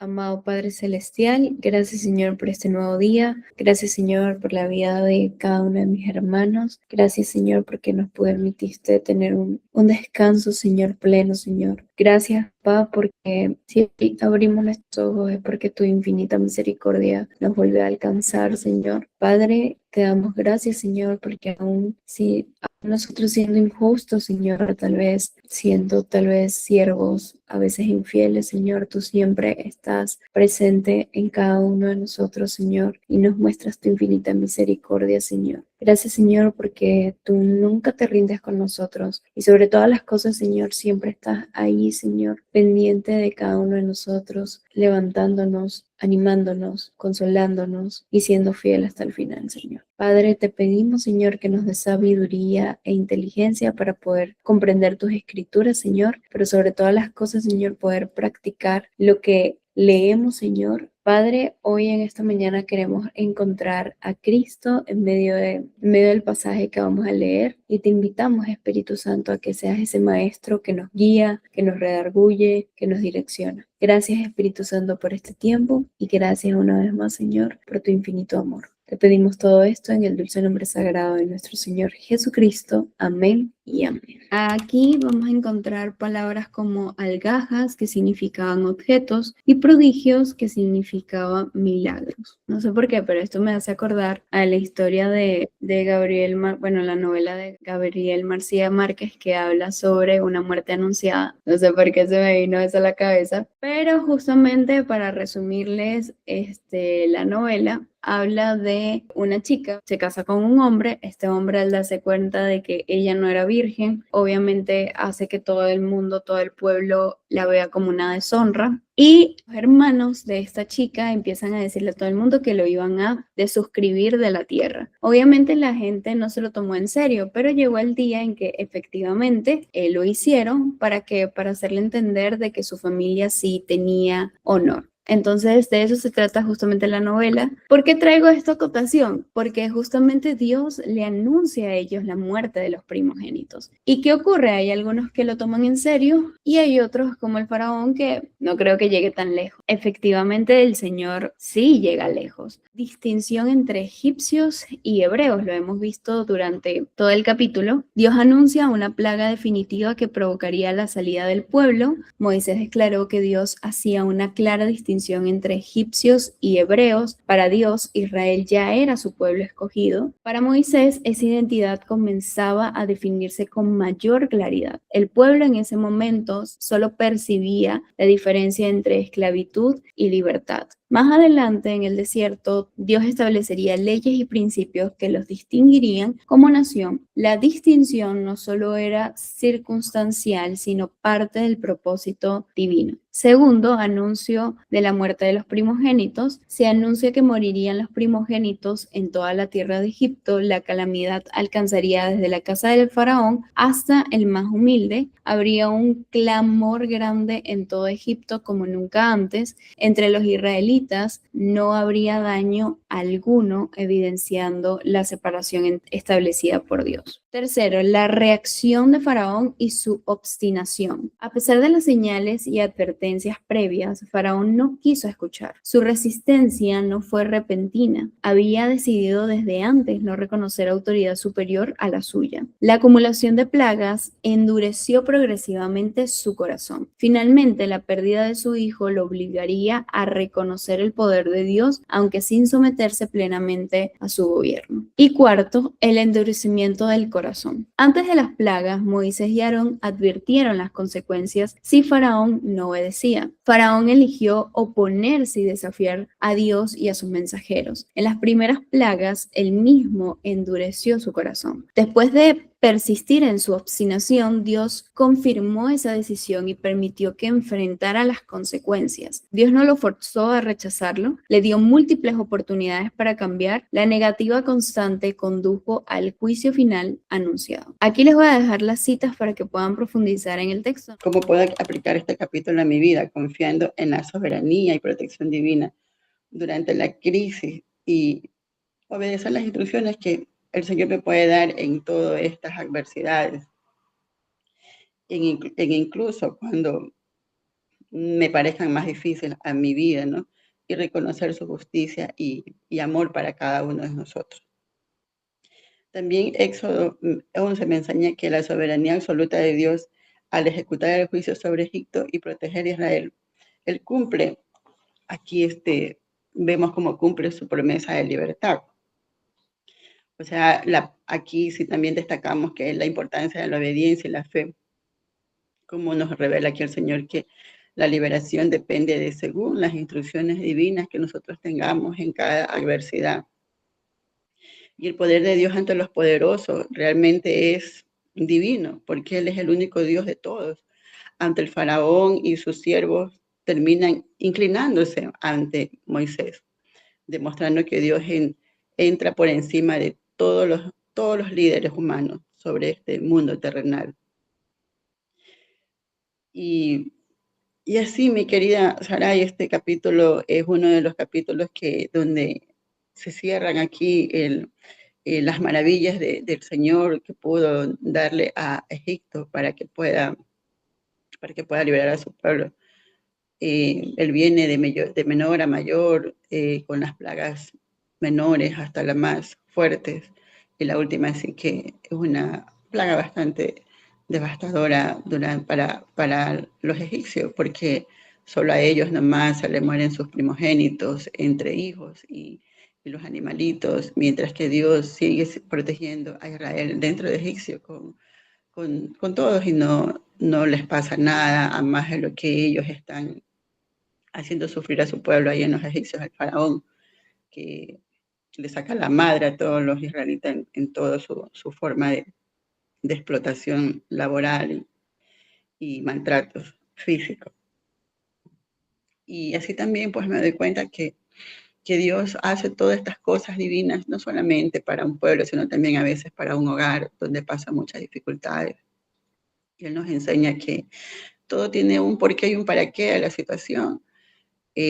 Amado Padre Celestial, gracias Señor por este nuevo día, gracias Señor por la vida de cada uno de mis hermanos, gracias Señor porque nos permitiste tener un descanso Señor pleno Señor, gracias Papá porque si abrimos nuestros ojos es porque tu infinita misericordia nos vuelve a alcanzar Señor. Padre, te damos gracias Señor porque aún si nosotros siendo injustos Señor, tal vez siervos, a veces infieles, Señor, tú siempre estás presente en cada uno de nosotros, Señor, y nos muestras tu infinita misericordia, Señor. Gracias, Señor, porque tú nunca te rindes con nosotros y sobre todas las cosas, Señor, siempre estás ahí, Señor, pendiente de cada uno de nosotros, levantándonos, animándonos, consolándonos y siendo fiel hasta el final, Señor. Padre, te pedimos, Señor, que nos des sabiduría e inteligencia para poder comprender tus escrituras, Señor, pero sobre todas las cosas, Señor, poder practicar lo que leemos, Señor. Padre, hoy en esta mañana queremos encontrar a Cristo en medio del pasaje que vamos a leer y te invitamos, Espíritu Santo, a que seas ese maestro que nos guía, que nos redarguye, que nos direcciona. Gracias, Espíritu Santo, por este tiempo y gracias una vez más, Señor, por tu infinito amor. Te pedimos todo esto en el dulce nombre sagrado de nuestro Señor Jesucristo. Amén y amén. Aquí vamos a encontrar palabras como algajas, que significaban objetos, y prodigios, que significaban milagros. No sé por qué, pero esto me hace acordar a la historia de la novela de Gabriel García Márquez, que habla sobre una muerte anunciada. No sé por qué se me vino eso a la cabeza, pero justamente para resumirles la novela, habla de una chica, se casa con un hombre, este hombre al darse cuenta de que ella no era virgen, obviamente hace que todo el mundo, todo el pueblo la vea como una deshonra. Y los hermanos de esta chica empiezan a decirle a todo el mundo que lo iban a desuscribir de la tierra. Obviamente la gente no se lo tomó en serio, pero llegó el día en que efectivamente lo hicieron para hacerle entender de que su familia sí tenía honor. Entonces, de eso se trata justamente la novela. ¿Por qué traigo esta acotación? Porque justamente Dios le anuncia a ellos la muerte de los primogénitos. ¿Y qué ocurre? Hay algunos que lo toman en serio y hay otros como el faraón que no creo que llegue tan lejos. Efectivamente, el Señor sí llega lejos. Distinción entre egipcios y hebreos, lo hemos visto durante todo el capítulo. Dios anuncia una plaga definitiva que provocaría la salida del pueblo. Moisés declaró que Dios hacía una clara distinción entre egipcios y hebreos. Para Dios, Israel ya era su pueblo escogido. Para Moisés, esa identidad comenzaba a definirse con mayor claridad. El pueblo en ese momento solo percibía la diferencia entre esclavitud y libertad. Más adelante, en el desierto, Dios establecería leyes y principios que los distinguirían como nación. La distinción no solo era circunstancial, sino parte del propósito divino. Segundo, anuncio de la muerte de los primogénitos. Se anuncia que morirían los primogénitos en toda la tierra de Egipto. La calamidad alcanzaría desde la casa del faraón hasta el más humilde. Habría un clamor grande en todo Egipto como nunca antes. Entre los israelitas no habría daño alguno, evidenciando la separación establecida por Dios. Tercero, la reacción de Faraón y su obstinación. A pesar de las señales y advertencias previas, Faraón no quiso escuchar. Su resistencia no fue repentina. Había decidido desde antes no reconocer autoridad superior a la suya. La acumulación de plagas endureció progresivamente su corazón. Finalmente, la pérdida de su hijo lo obligaría a reconocer el poder de Dios, aunque sin someterse plenamente a su gobierno. Y cuarto, el endurecimiento del corazón. Antes de las plagas, Moisés y Aarón advirtieron las consecuencias si Faraón no obedecía. Faraón eligió oponerse y desafiar a Dios y a sus mensajeros. En las primeras plagas, él mismo endureció su corazón. Después de persistir en su obstinación, Dios confirmó esa decisión y permitió que enfrentara las consecuencias. Dios no lo forzó a rechazarlo, le dio múltiples oportunidades para cambiar. La negativa constante condujo al juicio final anunciado. Aquí les voy a dejar las citas para que puedan profundizar en el texto. ¿Cómo puedo aplicar este capítulo en mi vida? Confiando en la soberanía y protección divina durante la crisis y obedecer las instrucciones que el Señor me puede dar en todas estas adversidades. En incluso cuando me parezcan más difíciles a mi vida, ¿no? Y reconocer su justicia y amor para cada uno de nosotros. También Éxodo 11 me enseña que la soberanía absoluta de Dios al ejecutar el juicio sobre Egipto y proteger a Israel, Él cumple, aquí vemos cómo cumple su promesa de libertad. O sea, aquí sí también destacamos que es la importancia de la obediencia y la fe, como nos revela aquí el Señor que la liberación depende de según las instrucciones divinas que nosotros tengamos en cada adversidad. Y el poder de Dios ante los poderosos realmente es divino, porque Él es el único Dios de todos. Ante el faraón y sus siervos terminan inclinándose ante Moisés, demostrando que Dios entra por encima de todos los líderes humanos sobre este mundo terrenal. Y así, mi querida Saray, este capítulo es uno de los capítulos donde se cierran aquí las maravillas del Señor que pudo darle a Egipto para que pueda liberar a su pueblo. Él viene de menor a mayor, con las plagas menores hasta las más fuertes, y la última sí que es una plaga bastante devastadora para los egipcios, porque solo a ellos nomás se les mueren sus primogénitos entre hijos y los animalitos, mientras que Dios sigue protegiendo a Israel dentro de Egipcio con todos, y no les pasa nada a más de lo que ellos están haciendo sufrir a su pueblo ahí en los egipcios, al faraón, que le saca la madre a todos los israelitas en toda su forma de explotación laboral y maltratos físicos. Y así también pues me doy cuenta que Dios hace todas estas cosas divinas, no solamente para un pueblo, sino también a veces para un hogar donde pasan muchas dificultades. Y Él nos enseña que todo tiene un porqué y un para qué a la situación.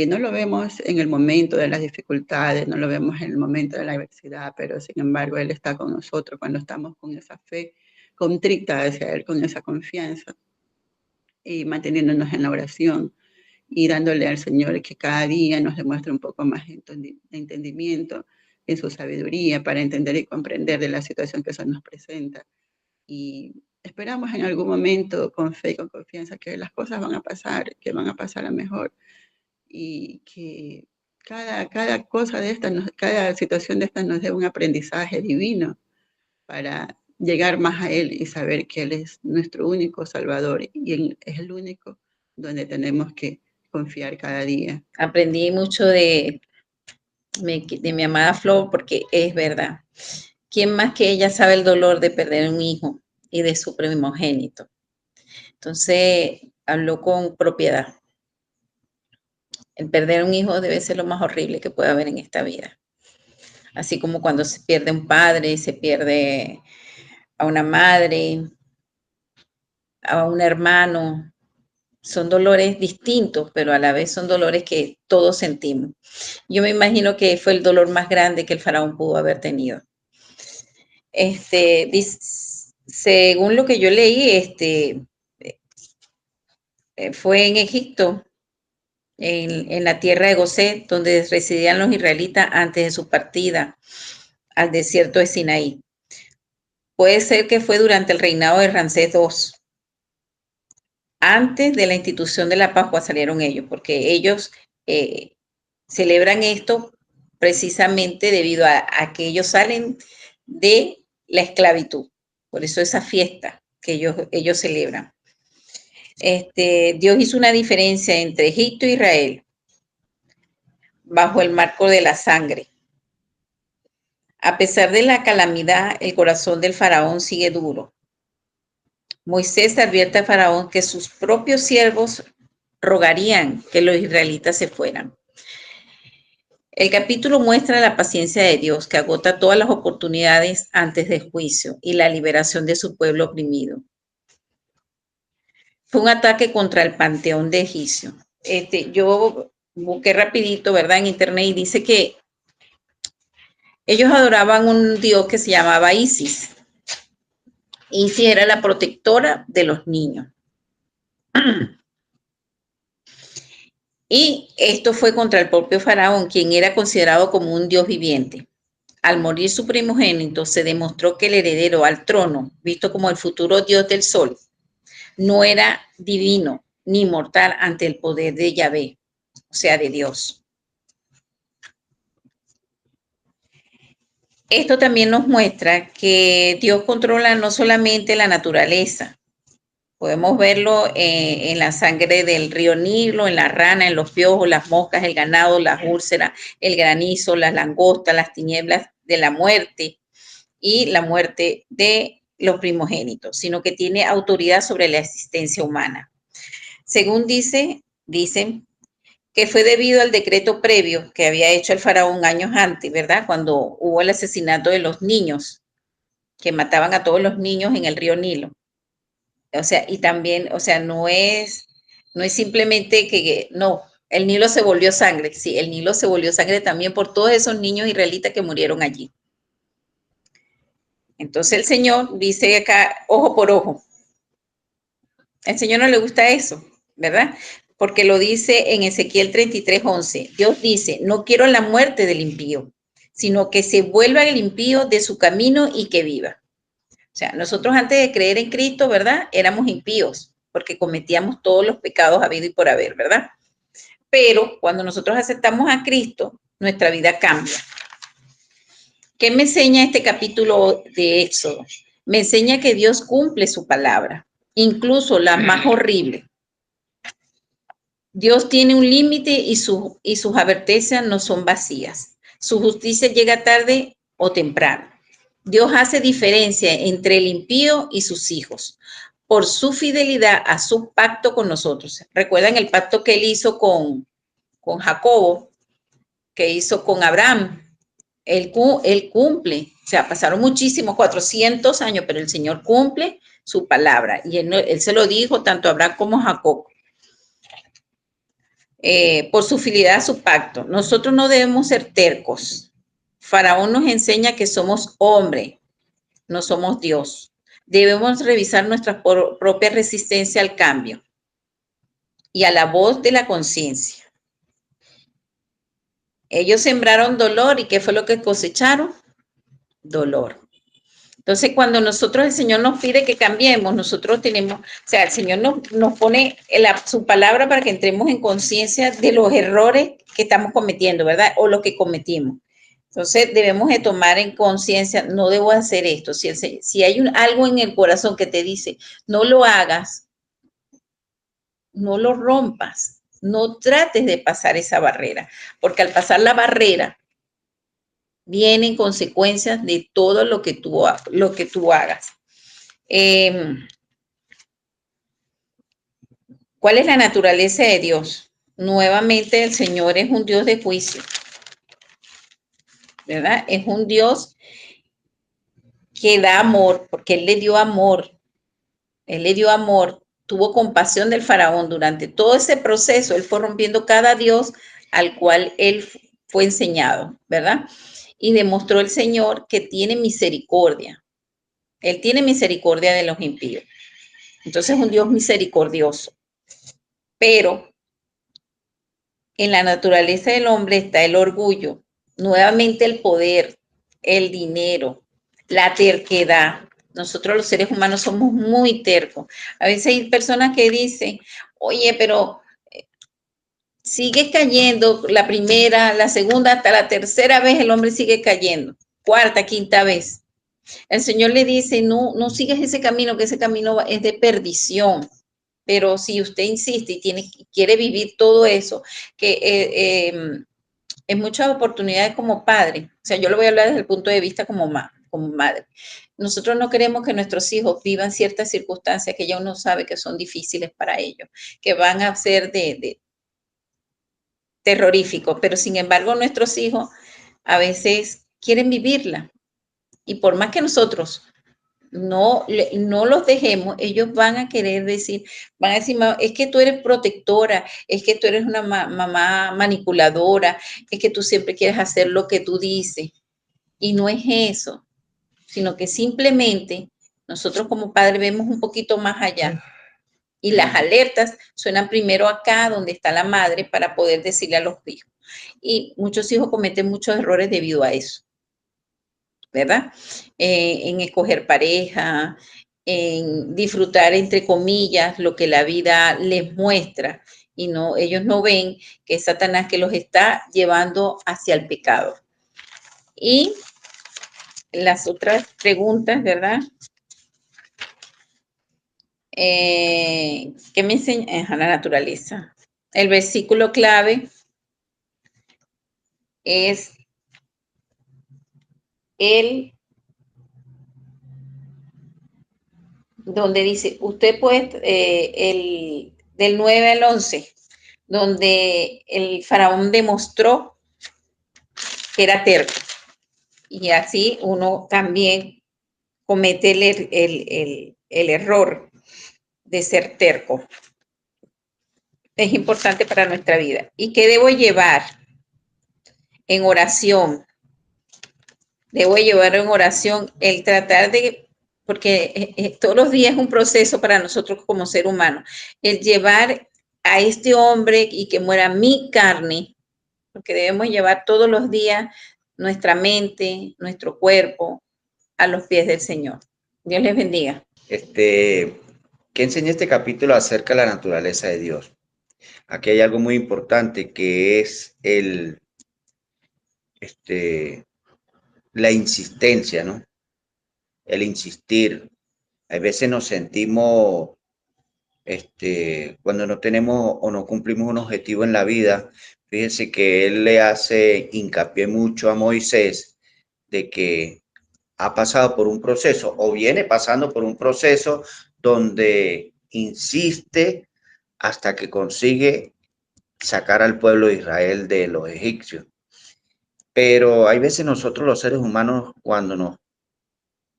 No lo vemos en el momento de las dificultades, no lo vemos en el momento de la adversidad, pero sin embargo Él está con nosotros cuando estamos con esa fe contrita hacia Él, con esa confianza, y manteniéndonos en la oración y dándole al Señor que cada día nos demuestre un poco más de entendimiento en su sabiduría para entender y comprender de la situación que se nos presenta. Y esperamos en algún momento con fe y con confianza que las cosas van a pasar, que van a pasar a mejor, y que cada cosa de estas, cada situación de estas nos dé un aprendizaje divino para llegar más a Él y saber que Él es nuestro único Salvador y Él es el único donde tenemos que confiar cada día. Aprendí mucho de mi amada Flor, porque es verdad. ¿Quién más que ella sabe el dolor de perder un hijo y de su primogénito? Entonces, habló con propiedad. El perder un hijo debe ser lo más horrible que puede haber en esta vida. Así como cuando se pierde un padre, se pierde a una madre, a un hermano. Son dolores distintos, pero a la vez son dolores que todos sentimos. Yo me imagino que fue el dolor más grande que el faraón pudo haber tenido. Según lo que yo leí, fue en Egipto, en la tierra de Gosén, donde residían los israelitas antes de su partida al desierto de Sinaí. Puede ser que fue durante el reinado de Ramsés II. Antes de la institución de la Pascua salieron ellos, porque ellos celebran esto precisamente debido a que ellos salen de la esclavitud. Por eso esa fiesta que ellos celebran. Dios hizo una diferencia entre Egipto e Israel bajo el marco de la sangre. A pesar de la calamidad, el corazón del faraón sigue duro. Moisés advierte a Faraón que sus propios siervos rogarían que los israelitas se fueran. El capítulo muestra la paciencia de Dios, que agota todas las oportunidades antes del juicio y la liberación de su pueblo oprimido. Fue un ataque contra el panteón de egipcio. Yo busqué rapidito, ¿verdad?, en internet, y dice que ellos adoraban un dios que se llamaba Isis. Isis era la protectora de los niños. Y esto fue contra el propio faraón, quien era considerado como un dios viviente. Al morir su primogénito, se demostró que el heredero al trono, visto como el futuro dios del sol, no era divino ni mortal ante el poder de Yahvé, o sea, de Dios. Esto también nos muestra que Dios controla no solamente la naturaleza. Podemos verlo en la sangre del río Nilo, en la rana, en los piojos, las moscas, el ganado, las úlceras, el granizo, las langostas, las tinieblas de la muerte y la muerte de los primogénitos, sino que tiene autoridad sobre la existencia humana. Según dicen que fue debido al decreto previo que había hecho el faraón años antes, ¿verdad? Cuando hubo el asesinato de los niños, que mataban a todos los niños en el río Nilo. O sea, y también, o sea, no es simplemente que no, el Nilo se volvió sangre. Sí, el Nilo se volvió sangre también por todos esos niños israelitas que murieron allí. Entonces el Señor dice acá, ojo por ojo. Al Señor no le gusta eso, ¿verdad? Porque lo dice en Ezequiel 33:11. Dios dice, no quiero la muerte del impío, sino que se vuelva el impío de su camino y que viva. O sea, nosotros antes de creer en Cristo, ¿verdad? Éramos impíos, porque cometíamos todos los pecados habido y por haber, ¿verdad? Pero cuando nosotros aceptamos a Cristo, nuestra vida cambia. ¿Qué me enseña este capítulo de Éxodo? Me enseña que Dios cumple su palabra, incluso la más horrible. Dios tiene un límite y sus advertencias no son vacías. Su justicia llega tarde o temprano. Dios hace diferencia entre el impío y sus hijos por su fidelidad a su pacto con nosotros. ¿Recuerdan el pacto que él hizo con Jacobo, que hizo con Abraham? Él cumple, o sea, pasaron muchísimos, 400 años, pero el Señor cumple su palabra. Y él se lo dijo tanto a Abraham como a Jacob. Por su fidelidad a su pacto. Nosotros no debemos ser tercos. Faraón nos enseña que somos hombre, no somos Dios. Debemos revisar nuestra propia resistencia al cambio y a la voz de la conciencia. Ellos sembraron dolor y ¿qué fue lo que cosecharon? Dolor. Entonces, cuando nosotros, el Señor nos pide que cambiemos, nosotros tenemos, o sea, el Señor nos pone su palabra para que entremos en conciencia de los errores que estamos cometiendo, ¿verdad? O lo que cometimos. Entonces, debemos de tomar en conciencia, no debo hacer esto. Si hay algo en el corazón que te dice, no lo hagas, no lo rompas, no trates de pasar esa barrera, porque al pasar la barrera, vienen consecuencias de todo lo que tú hagas. ¿Cuál es la naturaleza de Dios? Nuevamente, el Señor es un Dios de juicio, ¿verdad? Es un Dios que da amor, porque Él le dio amor. Él le dio amor, tuvo compasión del faraón durante todo ese proceso. Él fue rompiendo cada Dios al cual Él fue enseñado, ¿verdad? Y demostró el Señor que tiene misericordia. Él tiene misericordia de los impíos. Entonces es un Dios misericordioso. Pero en la naturaleza del hombre está el orgullo, nuevamente el poder, el dinero, la terquedad. Nosotros los seres humanos somos muy tercos. A veces hay personas que dicen, oye, pero sigue cayendo la primera, la segunda, hasta la tercera vez el hombre sigue cayendo, cuarta, quinta vez. El Señor le dice, no sigas ese camino, que ese camino es de perdición. Pero si usted insiste y quiere vivir todo eso, que en muchas oportunidades como padre, o sea, yo lo voy a hablar desde el punto de vista como madre. Nosotros no queremos que nuestros hijos vivan ciertas circunstancias que ya uno sabe que son difíciles para ellos, que van a ser de terroríficos, pero sin embargo nuestros hijos a veces quieren vivirla. Y por más que nosotros no los dejemos, ellos van a querer decir, van a decir, es que tú eres protectora, es que tú eres una mamá manipuladora, es que tú siempre quieres hacer lo que tú dices. Y no es eso, sino que simplemente nosotros como padres vemos un poquito más allá Y las alertas suenan primero acá, donde está la madre, para poder decirle a los hijos. Y muchos hijos cometen muchos errores debido a eso, ¿verdad? En escoger pareja, en disfrutar, entre comillas, lo que la vida les muestra. Y no, ellos no ven que es Satanás que los está llevando hacia el pecado. Y las otras preguntas, ¿verdad? ¿Qué me enseña? A la naturaleza. El versículo clave es el donde dice, usted puede, del 9 al 11, donde el faraón demostró que era terco. Y así uno también comete el error de ser terco. Es importante para nuestra vida. ¿Y qué debo llevar en oración? Debo llevar en oración el tratar de, porque todos los días es un proceso para nosotros como ser humano, el llevar a este hombre y que muera mi carne, porque debemos llevar todos los días nuestra mente, nuestro cuerpo a los pies del Señor. Dios les bendiga. ¿Qué enseña este capítulo acerca de la naturaleza de Dios? Aquí hay algo muy importante que es la insistencia, ¿no? El insistir. A veces nos sentimos, cuando no tenemos o no cumplimos un objetivo en la vida, fíjense que él le hace hincapié mucho a Moisés de que ha pasado por un proceso o viene pasando por un proceso donde insiste hasta que consigue sacar al pueblo de Israel de los egipcios. Pero hay veces nosotros los seres humanos, cuando nos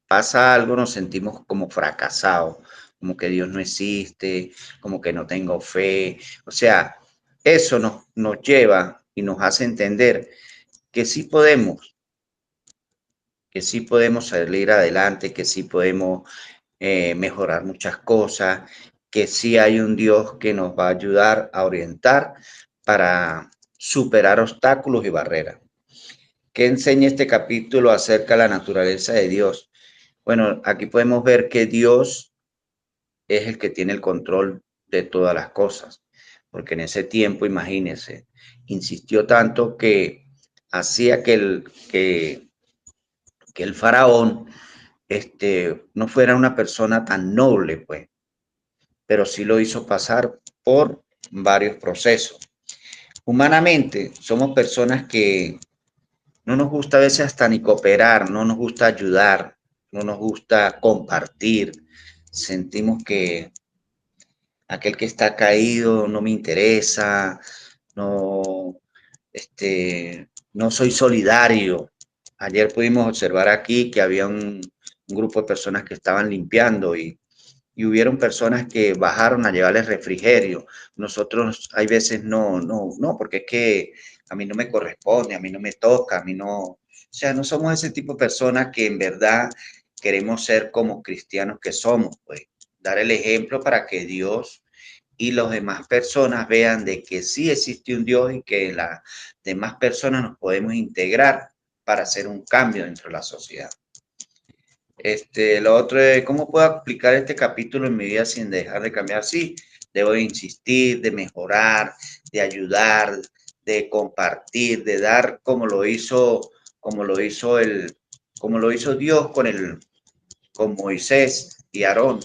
pasa algo, nos sentimos como fracasados, como que Dios no existe, como que no tengo fe. O sea, eso nos lleva y nos hace entender que sí podemos salir adelante, que sí podemos mejorar muchas cosas, que sí hay un Dios que nos va a ayudar a orientar para superar obstáculos y barreras. ¿Qué enseña este capítulo acerca de la naturaleza de Dios? Bueno, aquí podemos ver que Dios es el que tiene el control de todas las cosas, porque en ese tiempo, imagínense, insistió tanto que hacía que el faraón no fuera una persona tan noble, pues, pero sí lo hizo pasar por varios procesos. Humanamente, somos personas que no nos gusta a veces hasta ni cooperar, no nos gusta ayudar, no nos gusta compartir. Sentimos que aquel que está caído no me interesa, no, no soy solidario. Ayer pudimos observar aquí que había un grupo de personas que estaban limpiando y hubieron personas que bajaron a llevarles refrigerio. Nosotros hay veces no, porque es que a mí no me corresponde, a mí no me toca, a mí no, o sea, no somos ese tipo de personas que en verdad queremos ser como cristianos que somos, pues, dar el ejemplo para que Dios y las demás personas vean de que sí existe un Dios y que las demás personas nos podemos integrar para hacer un cambio dentro de la sociedad. Lo otro es, ¿cómo puedo aplicar este capítulo en mi vida sin dejar de cambiar? Sí, debo de insistir, de mejorar, de ayudar, de compartir, de dar como lo hizo Dios con Moisés y Aarón,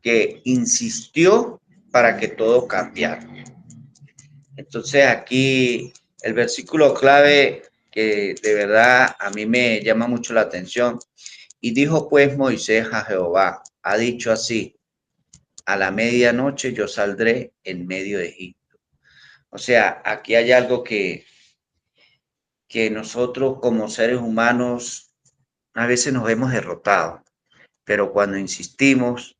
que insistió para que todo cambiara. Entonces aquí el versículo clave que de verdad a mí me llama mucho la atención. Y dijo pues Moisés a Jehová, ha dicho así, a la medianoche yo saldré en medio de Egipto. O sea, aquí hay algo que nosotros como seres humanos a veces nos vemos derrotados, pero cuando insistimos,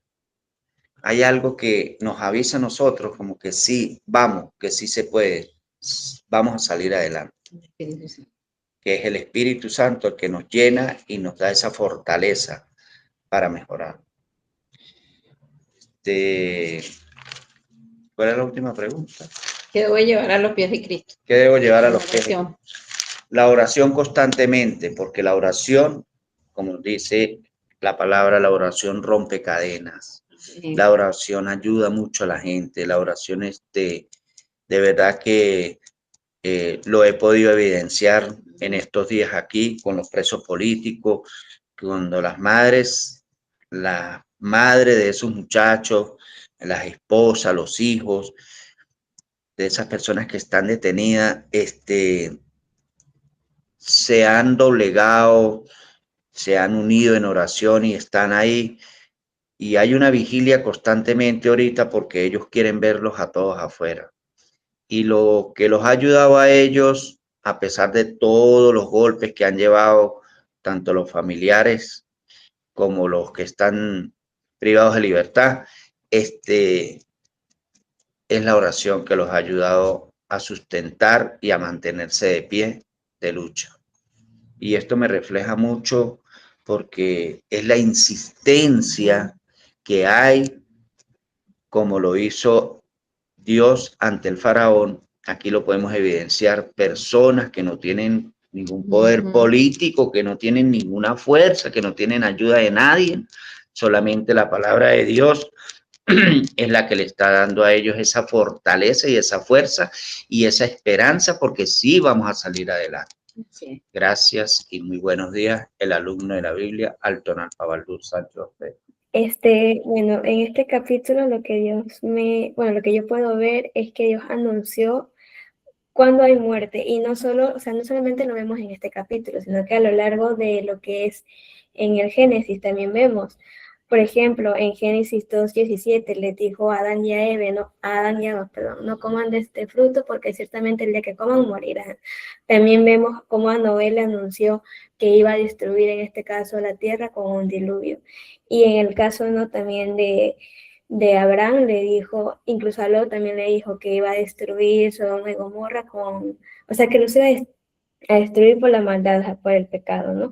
hay algo que nos avisa a nosotros como que sí, vamos, que sí se puede, vamos a salir adelante. Que es el Espíritu Santo el que nos llena y nos da esa fortaleza para mejorar. ¿Cuál es la última pregunta? ¿Qué debo llevar a los pies de Cristo? ¿Qué debo llevar a los pies? Oración. La oración constantemente, porque la oración, como dice la palabra, la oración rompe cadenas. Sí. La oración ayuda mucho a la gente. La oración de verdad que lo he podido evidenciar en estos días aquí con los presos políticos, cuando las madres, la madre de esos muchachos, las esposas, los hijos de esas personas que están detenidas, se han doblegado, se han unido en oración y están ahí. Y hay una vigilia constantemente ahorita porque ellos quieren verlos a todos afuera. Y lo que los ha ayudado a ellos, a pesar de todos los golpes que han llevado, tanto los familiares como los que están privados de libertad, es la oración que los ha ayudado a sustentar y a mantenerse de pie de lucha. Y esto me refleja mucho porque es la insistencia que hay, como lo hizo Dios ante el faraón. Aquí lo podemos evidenciar, personas que no tienen ningún poder político, que no tienen ninguna fuerza, que no tienen ayuda de nadie, solamente la palabra de Dios es la que le está dando a ellos esa fortaleza y esa fuerza y esa esperanza, porque sí vamos a salir adelante. Sí. Gracias y muy buenos días, el alumno de la Biblia, Alton Alfabaldur Sánchez Ortega. Bueno, en este capítulo lo que lo que yo puedo ver es que Dios anunció cuando hay muerte, y no solamente lo vemos en este capítulo, sino que a lo largo de lo que es en el Génesis también vemos. Por ejemplo, en Génesis 2:17 les dijo a Adán y a Eva, no coman de este fruto porque ciertamente el día que coman morirán. También vemos cómo a Noé le anunció que iba a destruir en este caso la tierra con un diluvio. Y en el caso también de Abraham le dijo, incluso a Lot también le dijo que iba a destruir Sodoma y Gomorra que los iba a destruir por la maldad, por el pecado, ¿no?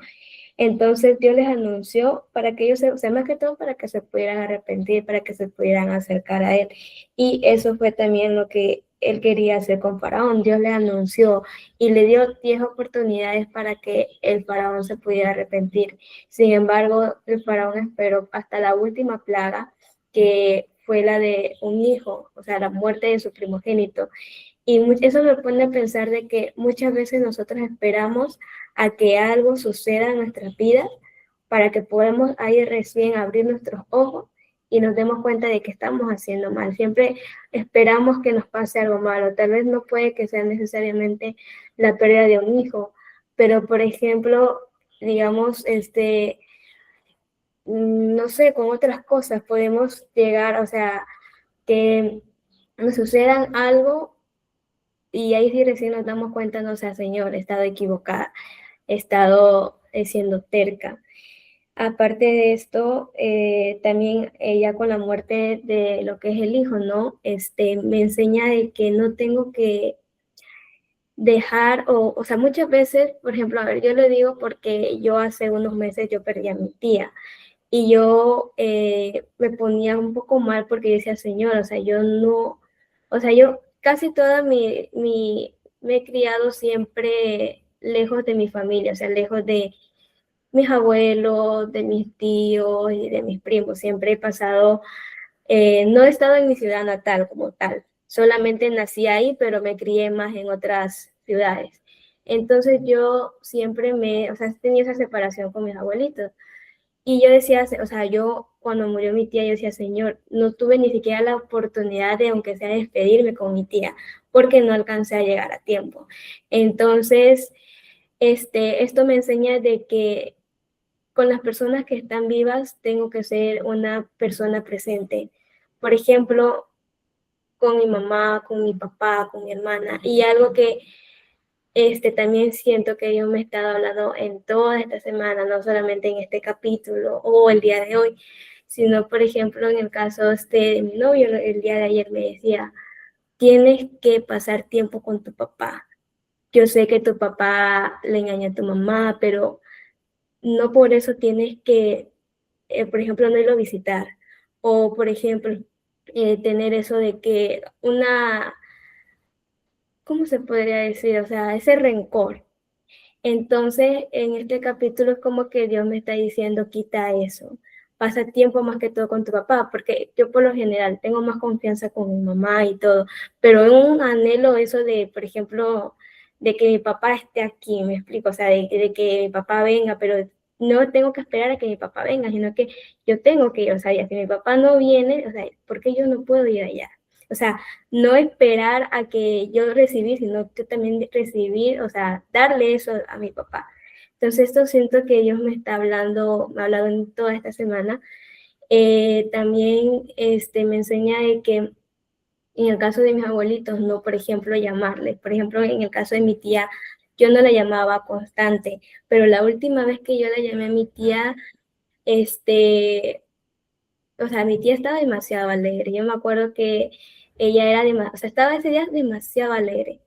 Entonces Dios les anunció para que ellos, más que todo para que se pudieran arrepentir, para que se pudieran acercar a Él. Y eso fue también lo que Él quería hacer con Faraón. Dios le anunció y le dio 10 oportunidades para que el Faraón se pudiera arrepentir. Sin embargo, el Faraón esperó hasta la última plaga, que fue la de un hijo, o sea, la muerte de su primogénito. Y eso me pone a pensar de que muchas veces nosotros esperamos a que algo suceda en nuestras vidas para que podamos ahí recién abrir nuestros ojos y nos demos cuenta de que estamos haciendo mal. Siempre esperamos que nos pase algo malo. Tal vez no puede que sea necesariamente la pérdida de un hijo, pero por ejemplo, digamos, no sé, con otras cosas podemos llegar, o sea, que nos sucedan algo y ahí sí recién nos damos cuenta, no sea, Señor, he estado equivocada, he estado siendo terca. Aparte de esto, también ella con la muerte de lo que es el hijo, ¿no? Me enseña de que no tengo que dejar, o sea, muchas veces, por ejemplo, a ver, yo le digo porque yo hace unos meses yo perdí a mi tía. Y yo me ponía un poco mal porque yo decía, Señor, o sea, yo casi me he criado siempre lejos de mi familia, o sea, lejos de mis abuelos, de mis tíos y de mis primos. Siempre he pasado, no he estado en mi ciudad natal como tal, solamente nací ahí, pero me crié más en otras ciudades. Entonces yo siempre o sea, tenía esa separación con mis abuelitos. Y yo decía, o sea, yo cuando murió mi tía, yo decía, Señor, no tuve ni siquiera la oportunidad de, aunque sea, despedirme con mi tía, porque no alcancé a llegar a tiempo. Entonces, esto me enseña de que con las personas que están vivas tengo que ser una persona presente. Por ejemplo, con mi mamá, con mi papá, con mi hermana. Y algo que también siento que Dios me ha estado hablando en toda esta semana, no solamente en este capítulo o el día de hoy, sino, por ejemplo, en el caso de mi novio, el día de ayer me decía, tienes que pasar tiempo con tu papá. Yo sé que tu papá le engaña a tu mamá, pero no por eso tienes que, por ejemplo, no irlo a visitar, o por ejemplo, tener eso de que ¿cómo se podría decir? O sea, ese rencor. Entonces, en este capítulo es como que Dios me está diciendo, quita eso. Pasa tiempo más que todo con tu papá, porque yo por lo general tengo más confianza con mi mamá y todo, pero es un anhelo eso de, por ejemplo, de que mi papá esté aquí, me explico, o sea, de que mi papá venga, pero no tengo que esperar a que mi papá venga, sino que yo tengo que ir, o sea, ya si mi papá no viene, o sea, ¿por qué yo no puedo ir allá? O sea, no esperar a que yo recibir, sino que también recibir, o sea, darle eso a mi papá. Entonces, esto siento que Dios me está hablando, me ha hablado en toda esta semana. También me enseña de que en el caso de mis abuelitos, no, por ejemplo, llamarles. Por ejemplo, en el caso de mi tía, yo no la llamaba constante, pero la última vez que yo la llamé a mi tía, o sea, mi tía estaba demasiado alegre. Yo me acuerdo que ella era demasiado, o sea, estaba ese día demasiado alegre.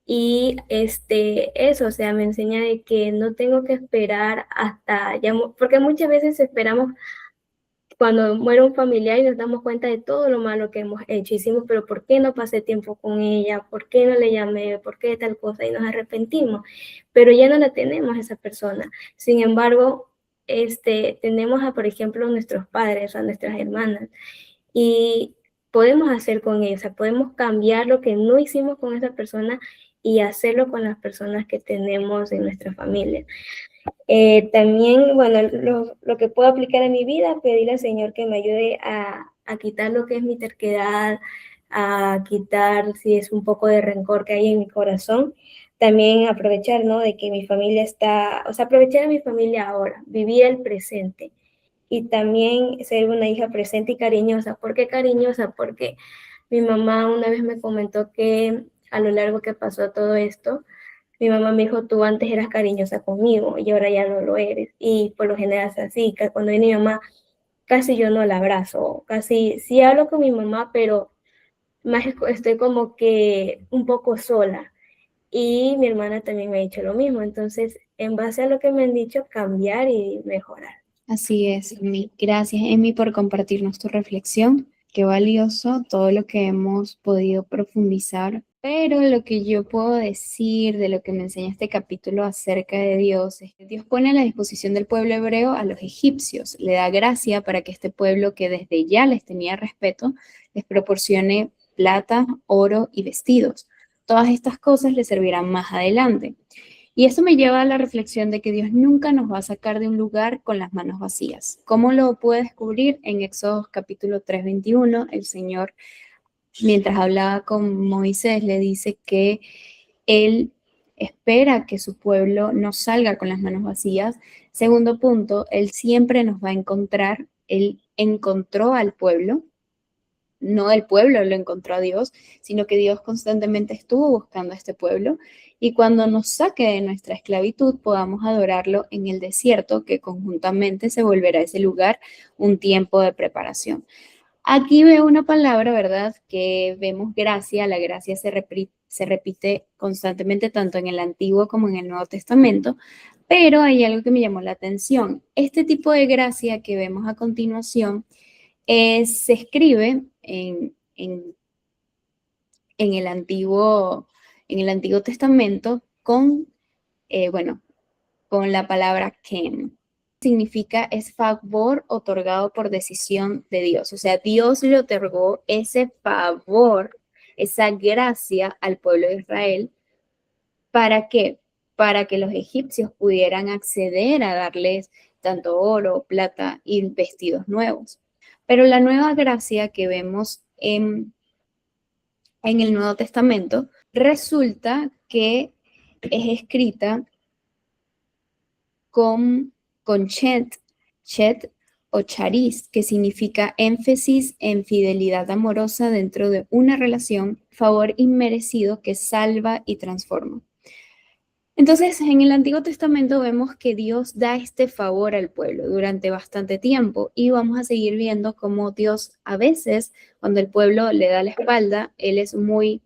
Y eso, o sea, me enseña de que no tengo que esperar hasta, ya, porque muchas veces esperamos cuando muere un familiar y nos damos cuenta de todo lo malo que hemos hecho. Hicimos, pero ¿por qué no pasé tiempo con ella? ¿Por qué no le llamé? ¿Por qué tal cosa? Y nos arrepentimos. Pero ya no la tenemos esa persona. Sin embargo, tenemos a, por ejemplo, nuestros padres, a nuestras hermanas. Y podemos hacer con esa, podemos cambiar lo que no hicimos con esa persona y hacerlo con las personas que tenemos en nuestra familia. También, bueno, lo que puedo aplicar en mi vida, pedirle al Señor que me ayude a quitar lo que es mi terquedad, a quitar si es un poco de rencor que hay en mi corazón. También aprovechar, ¿no? De que mi familia está, o sea, aprovechar a mi familia ahora, vivir el presente y también ser una hija presente y cariñosa. ¿Por qué cariñosa? Porque mi mamá una vez me comentó que a lo largo que pasó todo esto, mi mamá me dijo, tú antes eras cariñosa conmigo y ahora ya no lo eres. Y por lo general es así, que cuando viene mi mamá, casi yo no la abrazo, casi sí hablo con mi mamá, pero más estoy como que un poco sola. Y mi hermana también me ha dicho lo mismo. Entonces, en base a lo que me han dicho, cambiar y mejorar. Así es, Emi. Gracias, Emi, por compartirnos tu reflexión. Qué valioso todo lo que hemos podido profundizar. Pero lo que yo puedo decir de lo que me enseña este capítulo acerca de Dios es que Dios pone a la disposición del pueblo hebreo a los egipcios. Le da gracia para que este pueblo que desde ya les tenía respeto, les proporcione plata, oro y vestidos. Todas estas cosas les servirán más adelante. Y eso me lleva a la reflexión de que Dios nunca nos va a sacar de un lugar con las manos vacías. ¿Cómo lo puede descubrir? En Éxodo capítulo 3:21, el Señor, mientras hablaba con Moisés, le dice que Él espera que su pueblo no salga con las manos vacías. Segundo punto, Él siempre nos va a encontrar. Él encontró al pueblo, no el pueblo lo encontró a Dios, sino que Dios constantemente estuvo buscando a este pueblo y cuando nos saque de nuestra esclavitud podamos adorarlo en el desierto, que conjuntamente se volverá ese lugar un tiempo de preparación. Aquí veo una palabra, ¿verdad? Que vemos gracia, la gracia se repite constantemente tanto en el Antiguo como en el Nuevo Testamento, pero hay algo que me llamó la atención. Este tipo de gracia que vemos a continuación se escribe en el Antiguo Testamento con la palabra kem. Significa es favor otorgado por decisión de Dios. O sea, Dios le otorgó ese favor, esa gracia al pueblo de Israel. ¿Para qué? Para que los egipcios pudieran acceder a darles tanto oro, plata y vestidos nuevos. Pero la nueva gracia que vemos en el Nuevo Testamento resulta que es escrita con chet o charis, que significa énfasis en fidelidad amorosa dentro de una relación, favor inmerecido que salva y transforma. Entonces, en el Antiguo Testamento vemos que Dios da este favor al pueblo durante bastante tiempo y vamos a seguir viendo cómo Dios a veces, cuando el pueblo le da la espalda, Él es muy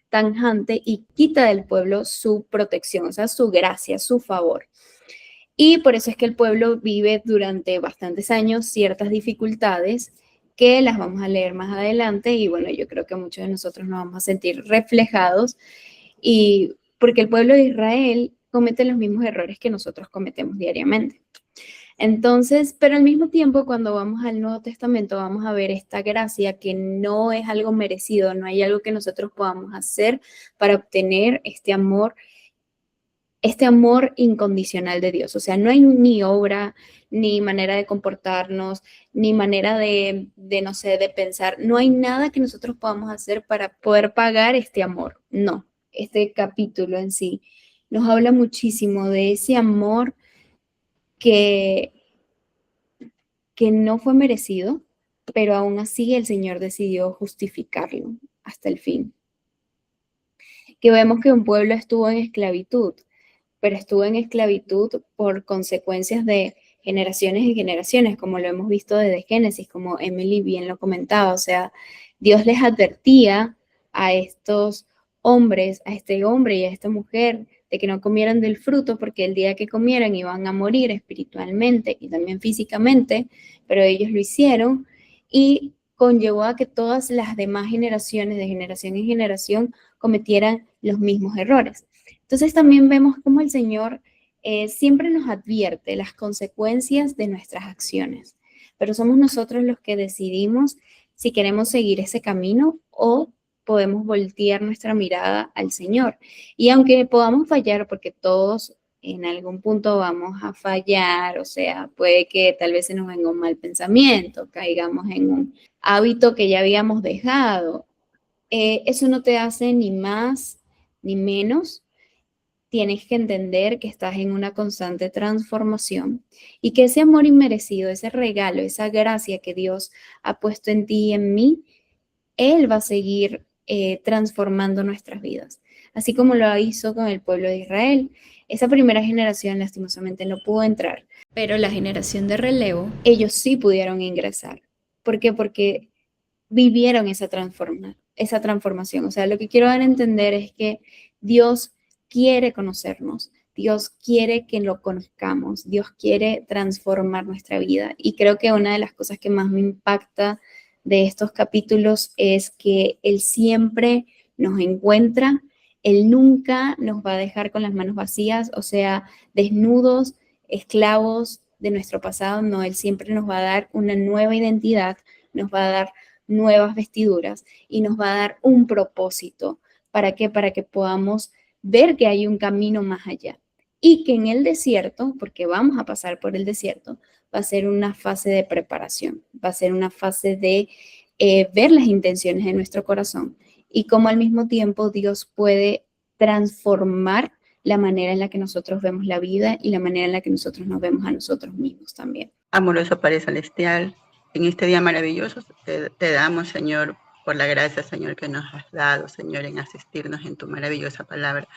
tajante y quita del pueblo su protección, o sea, su gracia, su favor. Y por eso es que el pueblo vive durante bastantes años ciertas dificultades que las vamos a leer más adelante y bueno, yo creo que muchos de nosotros nos vamos a sentir reflejados y porque el pueblo de Israel comete los mismos errores que nosotros cometemos diariamente. Entonces, pero al mismo tiempo, cuando vamos al Nuevo Testamento, vamos a ver esta gracia que no es algo merecido, no hay algo que nosotros podamos hacer para obtener este amor incondicional de Dios. O sea, no hay ni obra, ni manera de comportarnos, ni manera no sé, de pensar. No hay nada que nosotros podamos hacer para poder pagar este amor. No, este capítulo en sí nos habla muchísimo de ese amor que no fue merecido, pero aún así el Señor decidió justificarlo hasta el fin. Que vemos que un pueblo estuvo en esclavitud, pero estuvo en esclavitud por consecuencias de generaciones y generaciones, como lo hemos visto desde Génesis, como Emily bien lo comentaba. O sea, Dios les advertía a estos hombres, a este hombre y a esta mujer, de que no comieran del fruto, porque el día que comieran iban a morir espiritualmente y también físicamente, pero ellos lo hicieron y conllevó a que todas las demás generaciones, de generación en generación, cometieran los mismos errores. Entonces también vemos cómo el Señor siempre nos advierte las consecuencias de nuestras acciones, pero somos nosotros los que decidimos si queremos seguir ese camino o podemos voltear nuestra mirada al Señor. Y aunque podamos fallar, porque todos en algún punto vamos a fallar, o sea, puede que tal vez se nos venga un mal pensamiento, caigamos en un hábito que ya habíamos dejado, eso no te hace ni más ni menos. Tienes que entender que estás en una constante transformación y que ese amor inmerecido, ese regalo, esa gracia que Dios ha puesto en ti y en mí, Él va a seguir transformando nuestras vidas, así como lo hizo con el pueblo de Israel. Esa primera generación lastimosamente no pudo entrar, pero la generación de relevo, ellos sí pudieron ingresar. ¿Por qué? Porque vivieron esa transformación. O sea, lo que quiero dar a entender es que Dios quiere conocernos, Dios quiere que lo conozcamos, Dios quiere transformar nuestra vida. Y creo que una de las cosas que más me impacta de estos capítulos es que Él siempre nos encuentra, Él nunca nos va a dejar con las manos vacías, o sea, desnudos, esclavos de nuestro pasado. No, Él siempre nos va a dar una nueva identidad, nos va a dar nuevas vestiduras y nos va a dar un propósito. ¿Para qué? Para que podamos ver que hay un camino más allá y que en el desierto, porque vamos a pasar por el desierto, va a ser una fase de preparación, va a ser una fase de ver las intenciones de nuestro corazón y cómo al mismo tiempo Dios puede transformar la manera en la que nosotros vemos la vida y la manera en la que nosotros nos vemos a nosotros mismos también. Amoroso Padre Celestial, en este día maravilloso te damos, Señor, por la gracia, Señor, que nos has dado, Señor, en asistirnos en tu maravillosa palabra,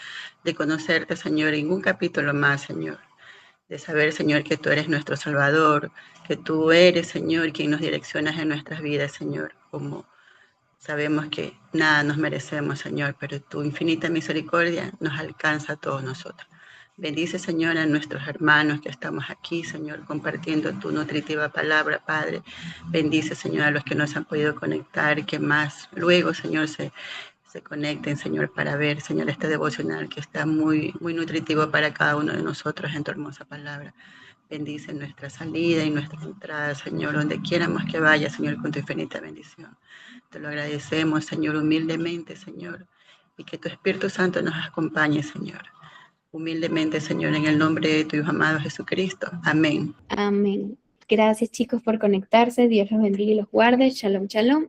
de conocerte, Señor, en un capítulo más, Señor, de saber, Señor, que tú eres nuestro Salvador, que tú eres, Señor, quien nos direccionas en nuestras vidas, Señor, como sabemos que nada nos merecemos, Señor, pero tu infinita misericordia nos alcanza a todos nosotros. Bendice, Señor, a nuestros hermanos que estamos aquí, Señor, compartiendo tu nutritiva palabra, Padre. Bendice, Señor, a los que no se han podido conectar, que más luego, Señor, se conecten, Señor, para ver, Señor, este devocional que está muy, muy nutritivo para cada uno de nosotros en tu hermosa palabra. Bendice nuestra salida y nuestra entrada, Señor, donde quieramos que vaya, Señor, con tu infinita bendición. Te lo agradecemos, Señor, humildemente, Señor, y que tu Espíritu Santo nos acompañe, Señor. Humildemente, Señor, en el nombre de tu Hijo amado Jesucristo. Amén. Amén. Gracias, chicos, por conectarse. Dios los bendiga y los guarde. Shalom, shalom.